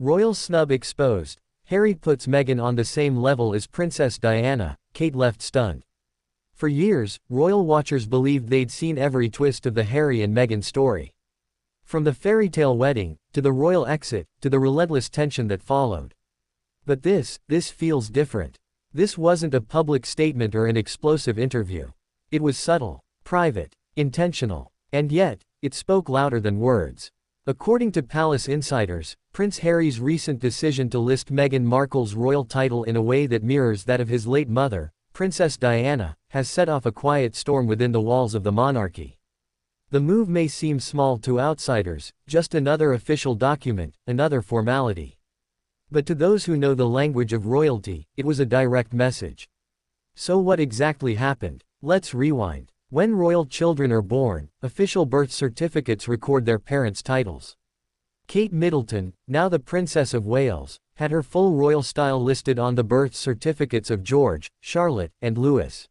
Royal snub exposed. Harry puts Meghan on the same level as Princess Diana, Kate left stunned. For years, royal watchers believed they'd seen every twist of the Harry and Meghan story. From the fairy tale wedding, to the royal exit, to the relentless tension that followed. But this feels different. This wasn't a public statement or an explosive interview. It was subtle, private, intentional. And yet, it spoke louder than words. According to palace insiders, Prince Harry's recent decision to list Meghan Markle's royal title in a way that mirrors that of his late mother, Princess Diana, has set off a quiet storm within the walls of the monarchy. The move may seem small to outsiders, just another official document, another formality. But to those who know the language of royalty, it was a direct message. So what exactly happened? Let's rewind. When royal children are born, official birth certificates record their parents' titles. Kate Middleton, now the Princess of Wales, had her full royal style listed on the birth certificates of George, Charlotte, and Louis.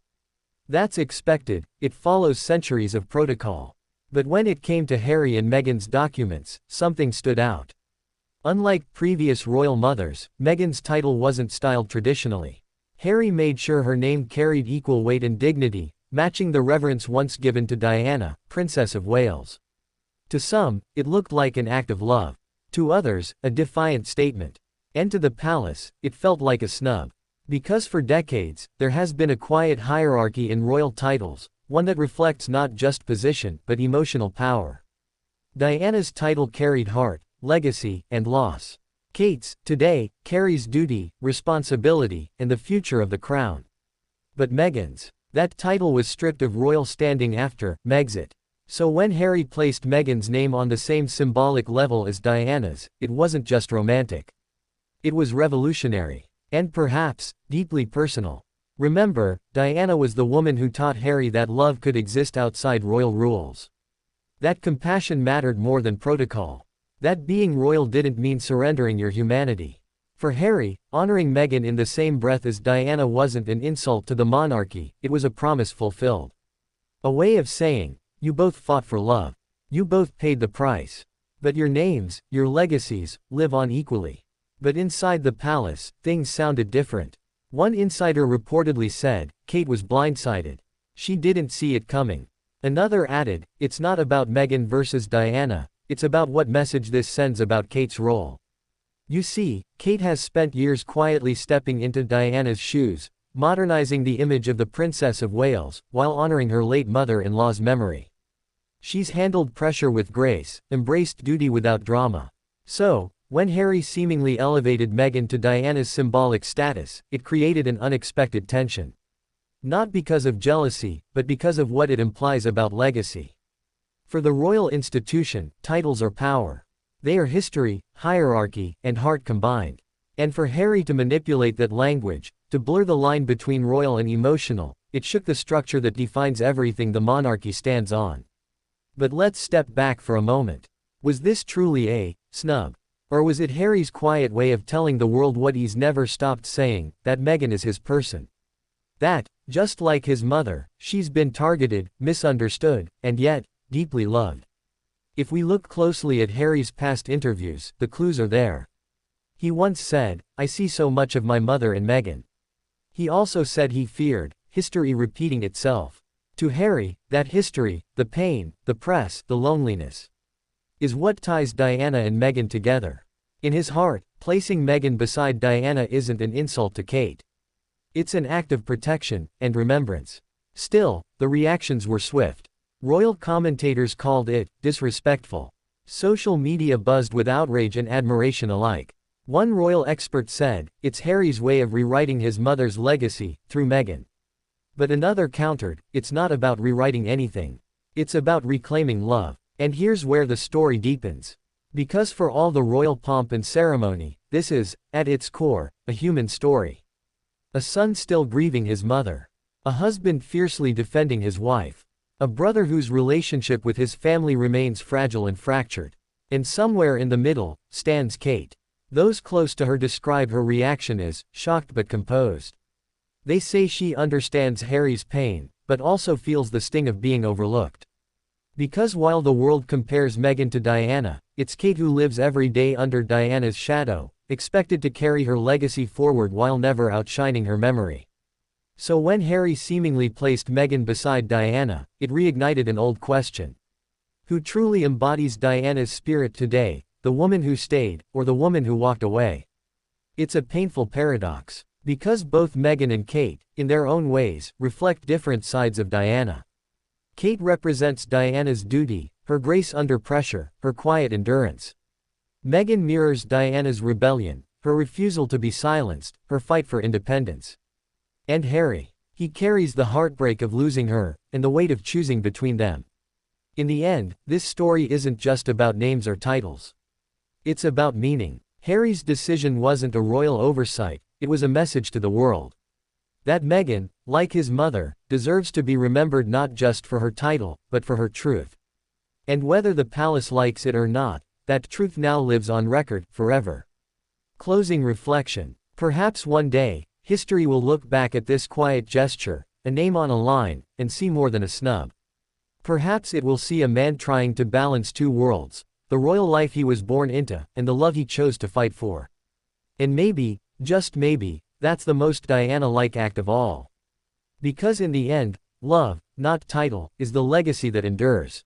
That's expected, it follows centuries of protocol. But when it came to Harry and Meghan's documents, something stood out. Unlike previous royal mothers, Meghan's title wasn't styled traditionally. Harry made sure her name carried equal weight and dignity, matching the reverence once given to Diana, Princess of Wales. To some, it looked like an act of love. To others, a defiant statement. And to the palace, it felt like a snub. Because for decades, there has been a quiet hierarchy in royal titles, one that reflects not just position, but emotional power. Diana's title carried heart, legacy, and loss. Kate's, today, carries duty, responsibility, and the future of the crown. But Meghan's, that title was stripped of royal standing after Megxit. So when Harry placed Meghan's name on the same symbolic level as Diana's, it wasn't just romantic. It was revolutionary. And perhaps, deeply personal. Remember, Diana was the woman who taught Harry that love could exist outside royal rules. That compassion mattered more than protocol. That being royal didn't mean surrendering your humanity. For Harry, honoring Meghan in the same breath as Diana wasn't an insult to the monarchy, it was a promise fulfilled. A way of saying, you both fought for love. You both paid the price. But your names, your legacies, live on equally. But inside the palace, things sounded different. One insider reportedly said, Kate was blindsided. She didn't see it coming. Another added, it's not about Meghan versus Diana, it's about what message this sends about Kate's role. You see, Kate has spent years quietly stepping into Diana's shoes, modernizing the image of the Princess of Wales, while honoring her late mother-in-law's memory. She's handled pressure with grace, embraced duty without drama. So, when Harry seemingly elevated Meghan to Diana's symbolic status, it created an unexpected tension. Not because of jealousy, but because of what it implies about legacy. For the royal institution, titles are power. They are history, hierarchy, and heart combined. And for Harry to manipulate that language, to blur the line between royal and emotional, it shook the structure that defines everything the monarchy stands on. But let's step back for a moment. Was this truly a snub? Or was it Harry's quiet way of telling the world what he's never stopped saying, that Meghan is his person? That, just like his mother, she's been targeted, misunderstood, and yet, deeply loved. If we look closely at Harry's past interviews, the clues are there. He once said, I see so much of my mother in Meghan. He also said he feared history repeating itself. To Harry, that history, the pain, the press, the loneliness, is what ties Diana and Meghan together. In his heart, placing Meghan beside Diana isn't an insult to Kate. It's an act of protection and remembrance. Still, the reactions were swift. Royal commentators called it disrespectful. Social media buzzed with outrage and admiration alike. One royal expert said, it's Harry's way of rewriting his mother's legacy, through Meghan. But another countered, it's not about rewriting anything. It's about reclaiming love. And here's where the story deepens. Because for all the royal pomp and ceremony, this is, at its core, a human story. A son still grieving his mother. A husband fiercely defending his wife. A brother whose relationship with his family remains fragile and fractured. And somewhere in the middle, stands Kate. Those close to her describe her reaction as, shocked but composed. They say she understands Harry's pain, but also feels the sting of being overlooked. Because while the world compares Meghan to Diana, it's Kate who lives every day under Diana's shadow, expected to carry her legacy forward while never outshining her memory. So when Harry seemingly placed Meghan beside Diana, it reignited an old question. Who truly embodies Diana's spirit today, the woman who stayed, or the woman who walked away? It's a painful paradox. Because both Meghan and Kate, in their own ways, reflect different sides of Diana. Kate represents Diana's duty, her grace under pressure, her quiet endurance. Meghan mirrors Diana's rebellion, her refusal to be silenced, her fight for independence. And Harry. He carries the heartbreak of losing her, and the weight of choosing between them. In the end, this story isn't just about names or titles. It's about meaning. Harry's decision wasn't a royal oversight, it was a message to the world. That Meghan, like his mother, deserves to be remembered not just for her title, but for her truth. And whether the palace likes it or not, that truth now lives on record, forever. Closing reflection. Perhaps one day, history will look back at this quiet gesture, a name on a line, and see more than a snub. Perhaps it will see a man trying to balance two worlds, the royal life he was born into, and the love he chose to fight for. And maybe, just maybe, that's the most Diana-like act of all. Because in the end, love, not title, is the legacy that endures.